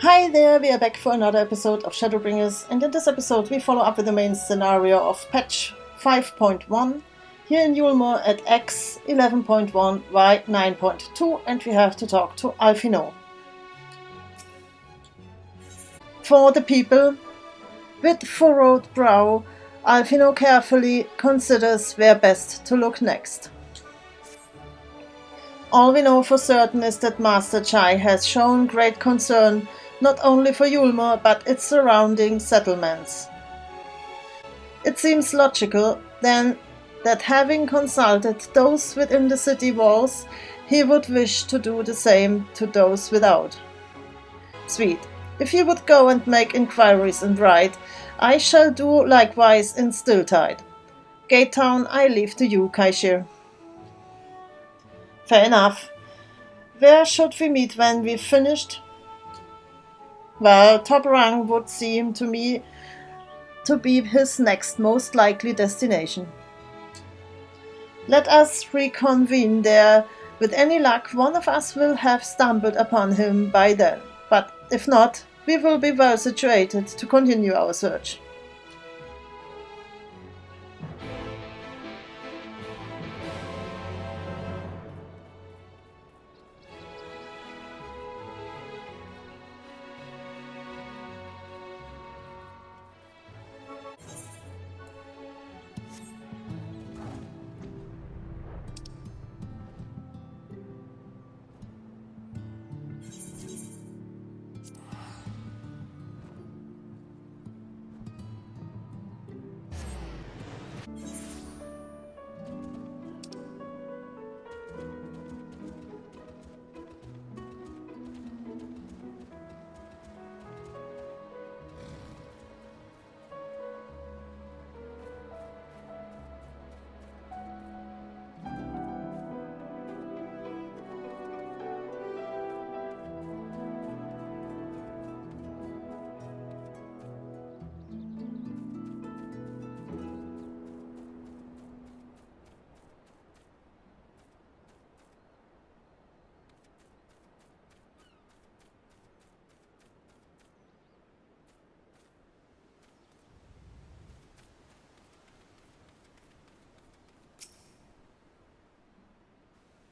Hi there, we are back for another episode of Shadowbringers, and in this episode we follow up with the main scenario of patch 5.1 here in Yulmore at X 11.1 Y 9.2, and we have to talk to Alphino. For the people, with furrowed brow, Alphino carefully considers where best to look next. All we know for certain is that Master Chai has shown great concern not only for Yulmore but its surrounding settlements. It seems logical, then, that having consulted those within the city walls, he would wish to do the same to those without. Sweet. If you would go and make inquiries and write, I shall do likewise in Stilltide. Gate Town I leave to you, Kaishir. Fair enough. Where should we meet when we've finished? Well, Top Rang would seem to me to be his next most likely destination. Let us reconvene there. With any luck, one of us will have stumbled upon him by then. But if not, we will be well situated to continue our search.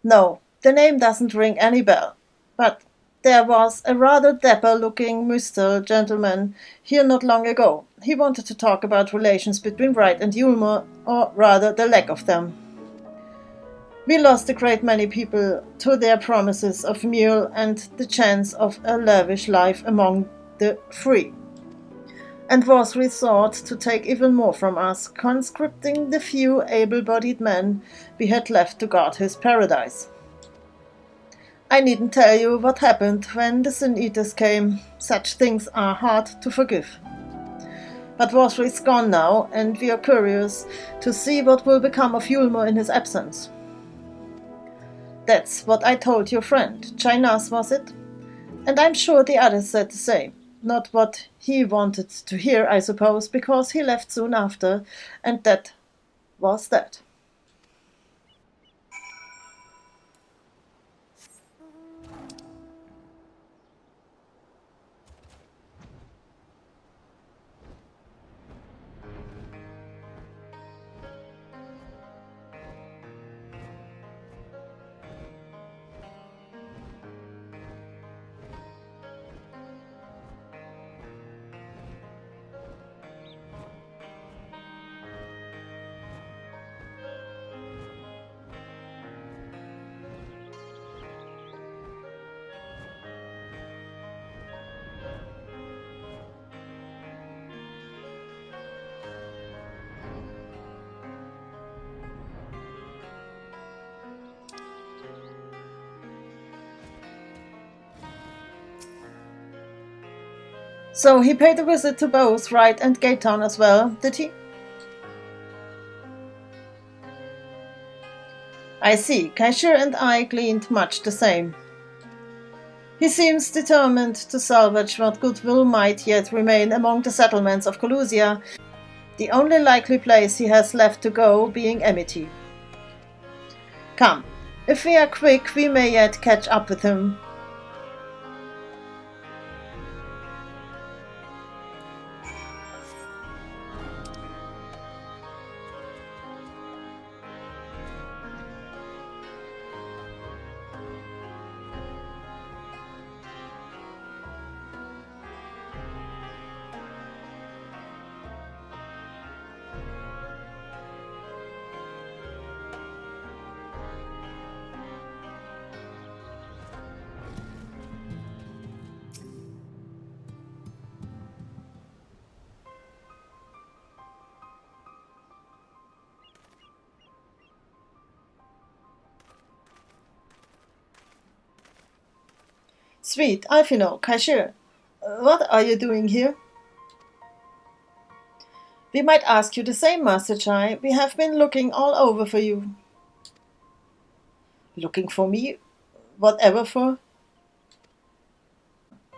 No, the name doesn't ring any bell, but there was a rather dapper-looking Muster gentleman here not long ago. He wanted to talk about relations between Wright and Yulmore, or rather the lack of them. We lost a great many people to their promises of mule and the chance of a lavish life among the free, and was resort to take even more from us, conscripting the few able-bodied men we had left to guard his paradise. I needn't tell you what happened when the Sin-Eaters came. Such things are hard to forgive. But Wasri's gone now, and we are curious to see what will become of Yulmore in his absence. That's what I told your friend, Chinas, was it? And I'm sure the others said the same. Not what he wanted to hear, I suppose, because he left soon after, and that was that. So he paid a visit to both Wright and Gate Town as well, did he? I see, Kaishir and I gleaned much the same. He seems determined to salvage what goodwill might yet remain among the settlements of Colusia, the only likely place he has left to go being Amity. Come, if we are quick, we may yet catch up with him. Sweet, Alfino, Kaishir. What are you doing here? We might ask you the same, Master Chai. We have been looking all over for you. Looking for me? Whatever for?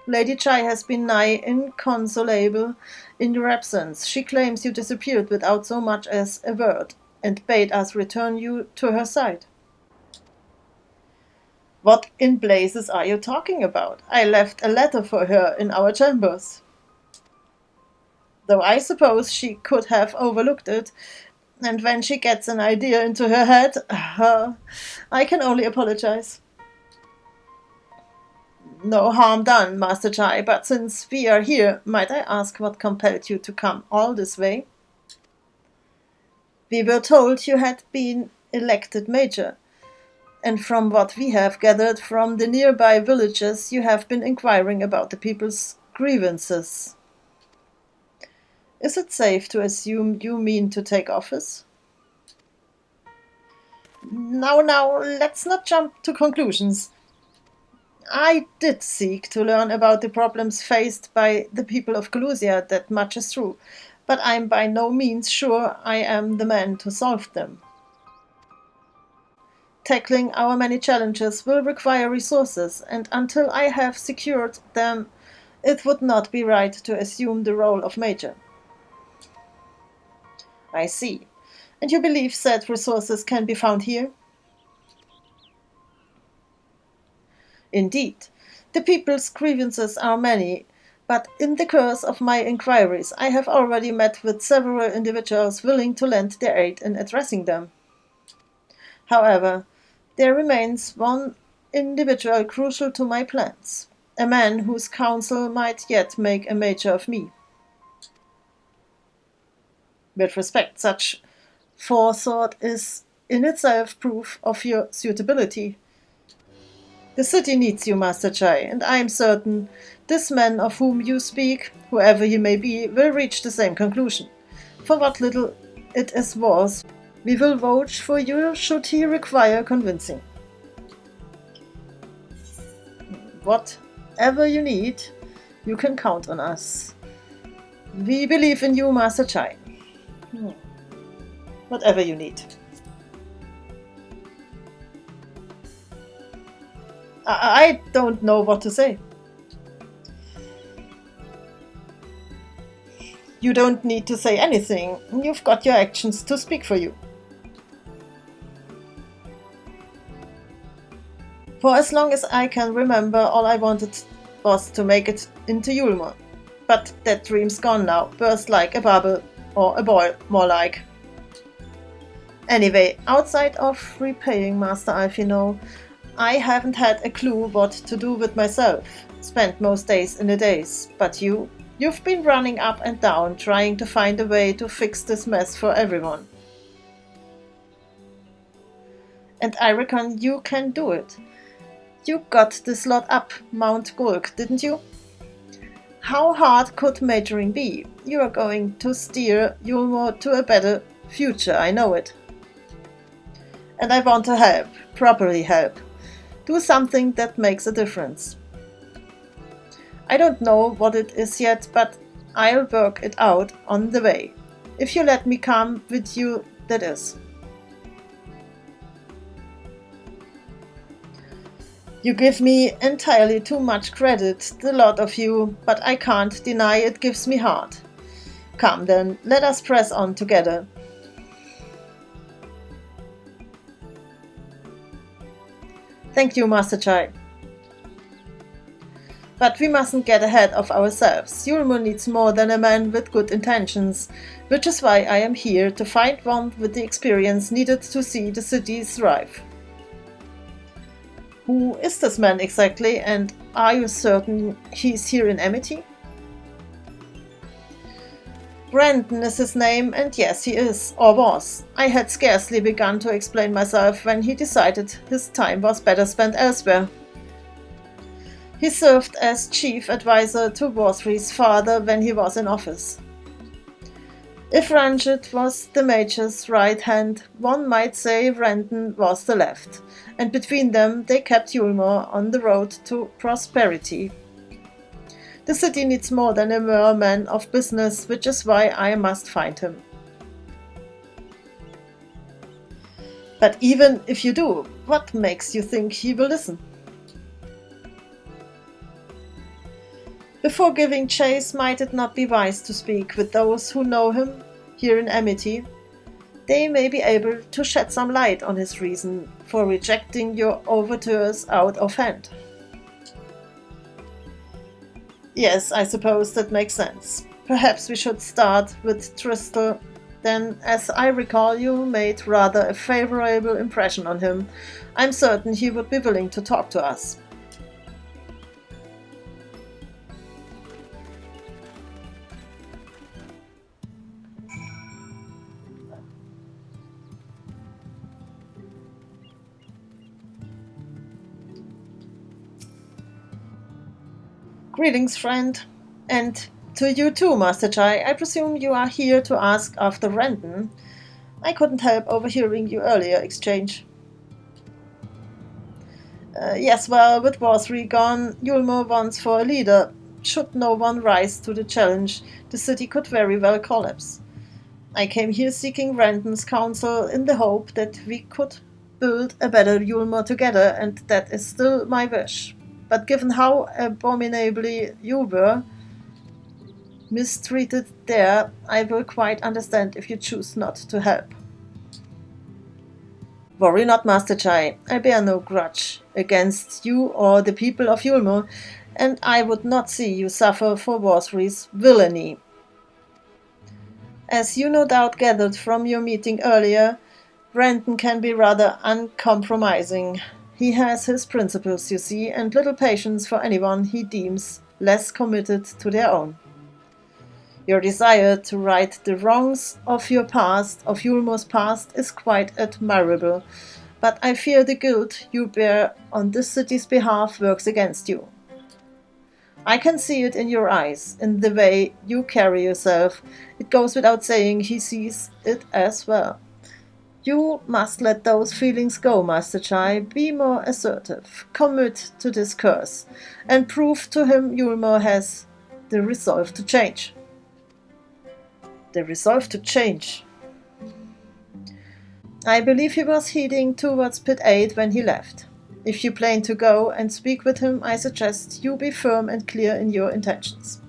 Lady Chai has been nigh inconsolable in your absence. She claims you disappeared without so much as a word, and bade us return you to her side. What in blazes are you talking about? I left a letter for her in our chambers. Though I suppose she could have overlooked it, and when she gets an idea into her head, I can only apologize. No harm done, Master Chai, but since we are here, might I ask what compelled you to come all this way? We were told you had been elected major, and from what we have gathered from the nearby villages, you have been inquiring about the people's grievances. Is it safe to assume you mean to take office? Now, let's not jump to conclusions. I did seek to learn about the problems faced by the people of Colusia, that much is true, but I'm by no means sure I am the man to solve them. Tackling our many challenges will require resources, and until I have secured them, it would not be right to assume the role of major. I see. And you believe said resources can be found here? Indeed. The people's grievances are many, but in the course of my inquiries I have already met with several individuals willing to lend their aid in addressing them. However, there remains one individual crucial to my plans, a man whose counsel might yet make a major of me. With respect, such forethought is in itself proof of your suitability. The city needs you, Master Chai, and I am certain this man of whom you speak, whoever he may be, will reach the same conclusion. For what little it is worth, we will vouch for you should he require convincing. Whatever you need, you can count on us. We believe in you, Master Chai. Whatever you need. I don't know what to say. You don't need to say anything. You've got your actions to speak for you. For as long as I can remember, all I wanted was to make it into Yulma. But that dream's gone now, burst like a bubble, or a ball, more like. Anyway, outside of repaying Master Alfino, I haven't had a clue what to do with myself. Spent most days in a daze. But you've been running up and down, trying to find a way to fix this mess for everyone. And I reckon you can do it. You got this lot up Mount Gulk, didn't you? How hard could majoring be? You are going to steer Yulmo to a better future, I know it. And I want to help, properly help. Do something that makes a difference. I don't know what it is yet, but I'll work it out on the way. If you let me come with you, that is. You give me entirely too much credit, the lot of you, but I can't deny it gives me heart. Come then, let us press on together. Thank you, Master Chai. But we mustn't get ahead of ourselves. Yulmo needs more than a man with good intentions, which is why I am here to find one with the experience needed to see the city thrive. Who is this man exactly, and are you certain he's here in Amity? Brandon is his name, and yes, he is, or was. I had scarcely begun to explain myself when he decided his time was better spent elsewhere. He served as chief advisor to Worthry's father when he was in office. If Ranjit was the Major's right hand, one might say Renton was the left, and between them they kept Yulmore on the road to prosperity. The city needs more than a mere man of business, which is why I must find him. But even if you do, what makes you think he will listen? Before giving chase, might it not be wise to speak with those who know him here in Amity? They may be able to shed some light on his reason for rejecting your overtures out of hand. Yes, I suppose that makes sense. Perhaps we should start with Tristel. Then, as I recall, you made rather a favorable impression on him. I'm certain he would be willing to talk to us. Greetings, friend. And to you too, Master Chai. I presume you are here to ask after Renton. I couldn't help overhearing your earlier exchange. Yes, well, with War 3 gone, Yulmore wants for a leader. Should no one rise to the challenge, the city could very well collapse. I came here seeking Renton's counsel in the hope that we could build a better Yulmore together, and that is still my wish. But given how abominably you were mistreated there, I will quite understand if you choose not to help. Worry not, Master Chai. I bear no grudge against you or the people of Yulmore, and I would not see you suffer for War 3's villainy. As you no doubt gathered from your meeting earlier, Renton can be rather uncompromising. He has his principles, you see, and little patience for anyone he deems less committed to their own. Your desire to right the wrongs of your past, of Yulmore's past, is quite admirable, but I fear the guilt you bear on this city's behalf works against you. I can see it in your eyes, in the way you carry yourself. It goes without saying he sees it as well. You must let those feelings go, Master Chai. Be more assertive. Commit to this curse, and prove to him Yulmore has the resolve to change. The resolve to change. I believe he was heading towards Pit 8 when he left. If you plan to go and speak with him, I suggest you be firm and clear in your intentions.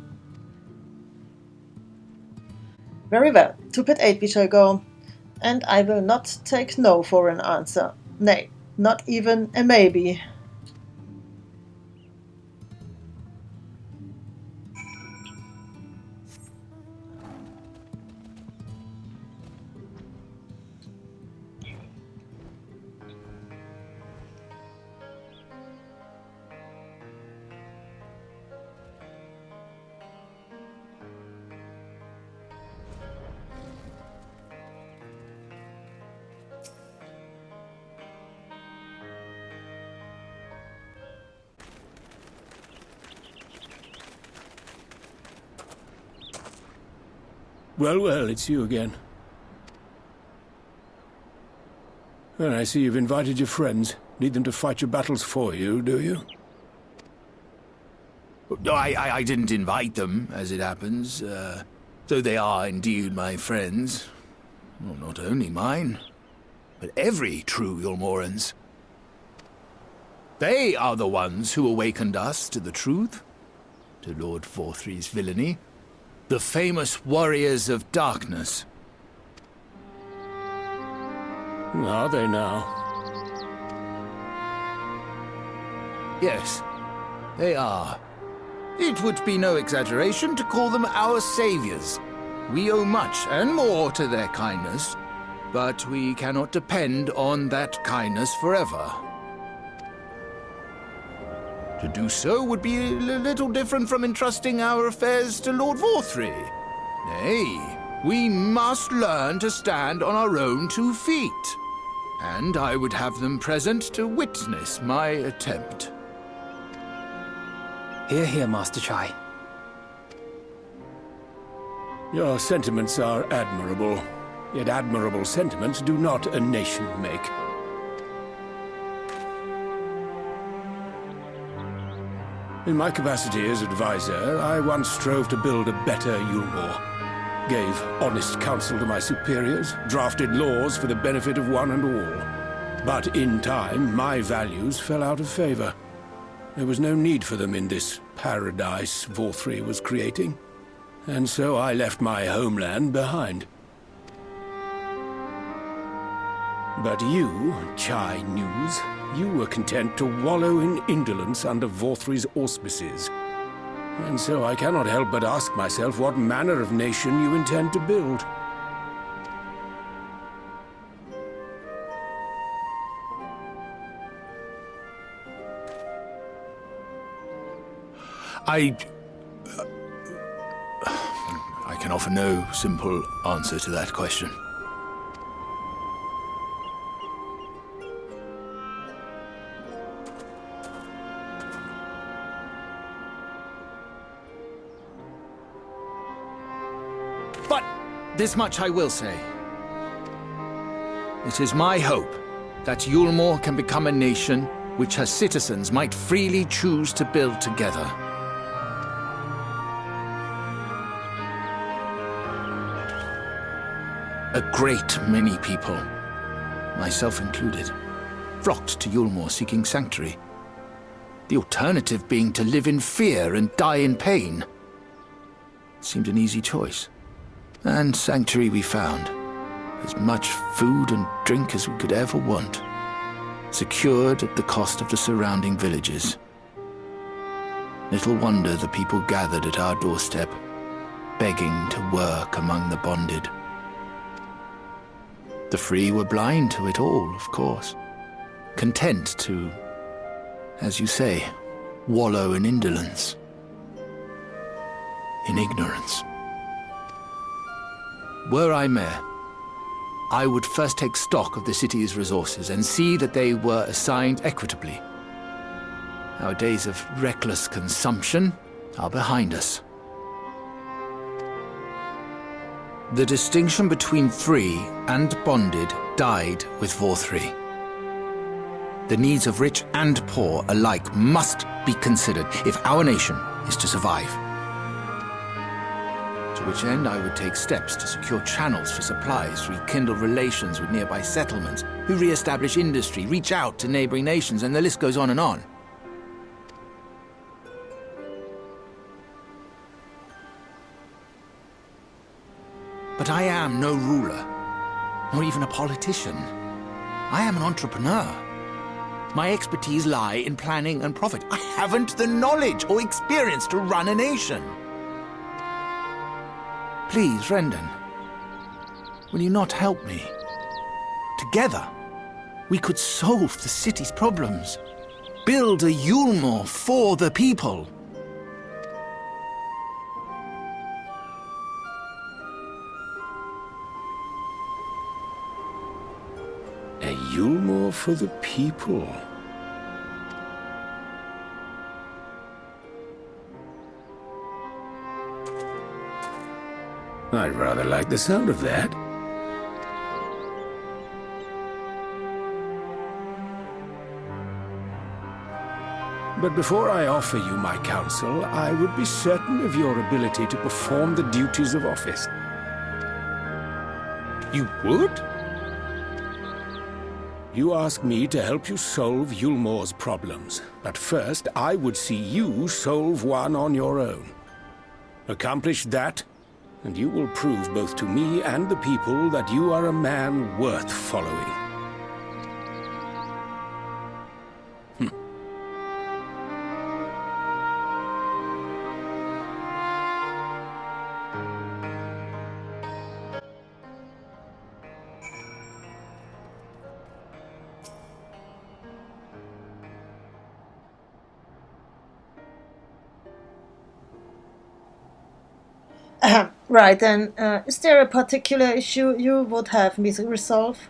Very well, to Pit 8 we shall go. And I will not take no for an answer. Nay, not even a maybe. Well, it's you again. Well, I see you've invited your friends. Need them to fight your battles for you, do you? No, I didn't invite them, as it happens, though they are indeed my friends. Well, not only mine, but every true Yulmoran's. They are the ones who awakened us to the truth, to Lord Forthry's villainy. The famous warriors of darkness. Are they now? Yes, they are. It would be no exaggeration to call them our saviors. We owe much and more to their kindness, but we cannot depend on that kindness forever. To do so would be a little different from entrusting our affairs to Lord Forthry. Nay, we must learn to stand on our own 2 feet. And I would have them present to witness my attempt. Hear, hear, Master Chai. Your sentiments are admirable, yet admirable sentiments do not a nation make. In my capacity as advisor, I once strove to build a better Yulmore, gave honest counsel to my superiors, drafted laws for the benefit of one and all. But in time, my values fell out of favor. There was no need for them in this paradise Vorthri was creating, and so I left my homeland behind. But you, Chai News, you were content to wallow in indolence under Vorthri's auspices. And so I cannot help but ask myself what manner of nation you intend to build. I can offer no simple answer to that question. But this much I will say. It is my hope that Yulmore can become a nation which her citizens might freely choose to build together. A great many people, myself included, flocked to Yulmore seeking sanctuary. The alternative being to live in fear and die in pain. It seemed an easy choice. And sanctuary we found. As much food and drink as we could ever want. Secured at the cost of the surrounding villages. Little wonder the people gathered at our doorstep, begging to work among the bonded. The free were blind to it all, of course. Content to, as you say, wallow in indolence. In ignorance. Were I mayor, I would first take stock of the city's resources and see that they were assigned equitably. Our days of reckless consumption are behind us. The distinction between free and bonded died with Vorthri. The needs of rich and poor alike must be considered if our nation is to survive. To which end I would take steps to secure channels for supplies, rekindle relations with nearby settlements, who re-establish industry, reach out to neighboring nations, and the list goes on and on. But I am no ruler, nor even a politician. I am an entrepreneur. My expertise lie in planning and profit. I haven't the knowledge or experience to run a nation. Please, Rendon, will you not help me? Together, we could solve the city's problems. Build a Yulmore for the people. A Yulmore for the people. I rather like the sound of that. But before I offer you my counsel, I would be certain of your ability to perform the duties of office. You would? You ask me to help you solve Yulmore's problems, but first I would see you solve one on your own. Accomplish that, and you will prove both to me and the people that you are a man worth following. Right, then, is there a particular issue you would have me resolve?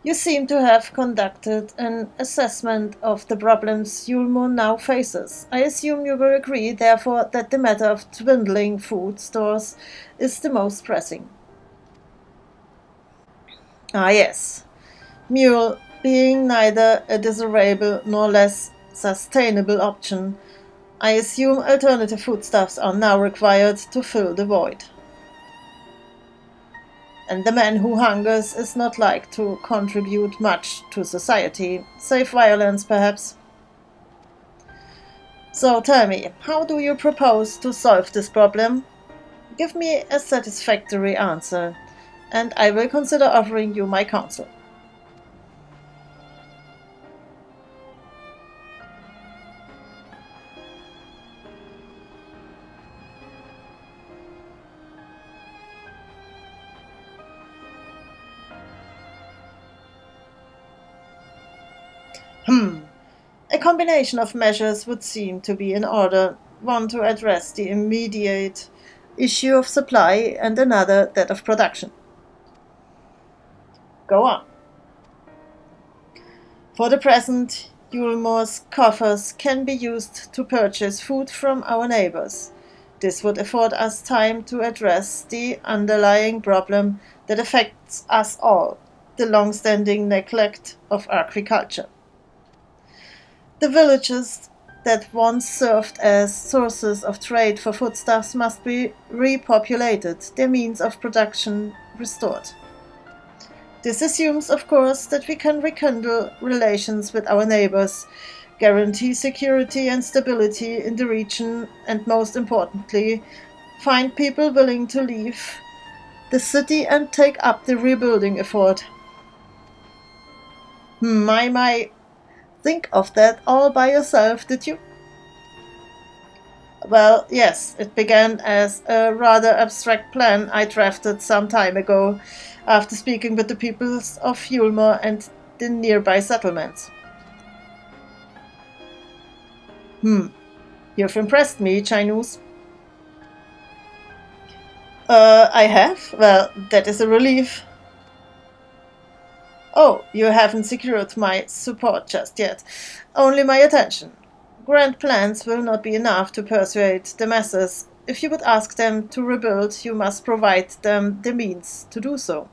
You seem to have conducted an assessment of the problems Yulmo now faces. I assume you will agree, therefore, that the matter of dwindling food stores is the most pressing. Ah, yes. Mule being neither a desirable nor less sustainable option, I assume alternative foodstuffs are now required to fill the void. And the man who hungers is not like to contribute much to society, save violence perhaps. So tell me, how do you propose to solve this problem? Give me a satisfactory answer, and I will consider offering you my counsel. A combination of measures would seem to be in order, one to address the immediate issue of supply and another that of production. Go on. For the present, Yulmore's coffers can be used to purchase food from our neighbors. This would afford us time to address the underlying problem that affects us all, the long-standing neglect of agriculture. The villages that once served as sources of trade for foodstuffs must be repopulated, their means of production restored. This assumes, of course, that we can rekindle relations with our neighbors, guarantee security and stability in the region, and most importantly, find people willing to leave the city and take up the rebuilding effort. My. Think of that all by yourself, did you? Well, yes, it began as a rather abstract plan I drafted some time ago, after speaking with the peoples of Yulmore and the nearby settlements. You've impressed me, Chinese. I have? Well, that is a relief. Oh, you haven't secured my support just yet. Only my attention. Grand plans will not be enough to persuade the masses. If you would ask them to rebuild, you must provide them the means to do so.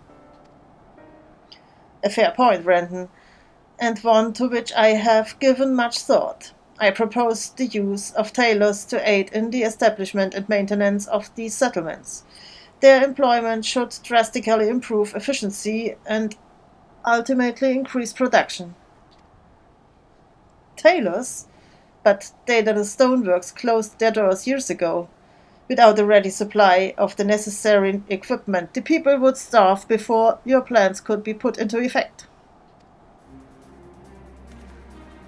A fair point, Brandon, and one to which I have given much thought. I propose the use of tailors to aid in the establishment and maintenance of these settlements. Their employment should drastically improve efficiency and ultimately increase production. Tailors? But Daedalus Stoneworks closed their doors years ago. Without a ready supply of the necessary equipment, the people would starve before your plans could be put into effect.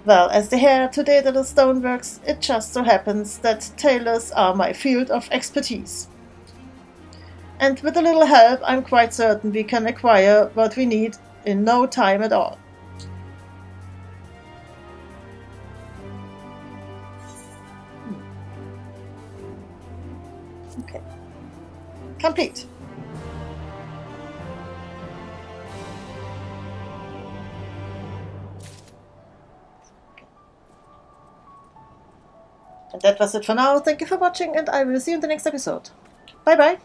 Well, as the heir to Daedalus Stoneworks, it just so happens that tailors are my field of expertise. And with a little help, I'm quite certain we can acquire what we need in no time at all. Okay. Complete. And that was it for now. Thank you for watching, and I will see you in the next episode. Bye bye.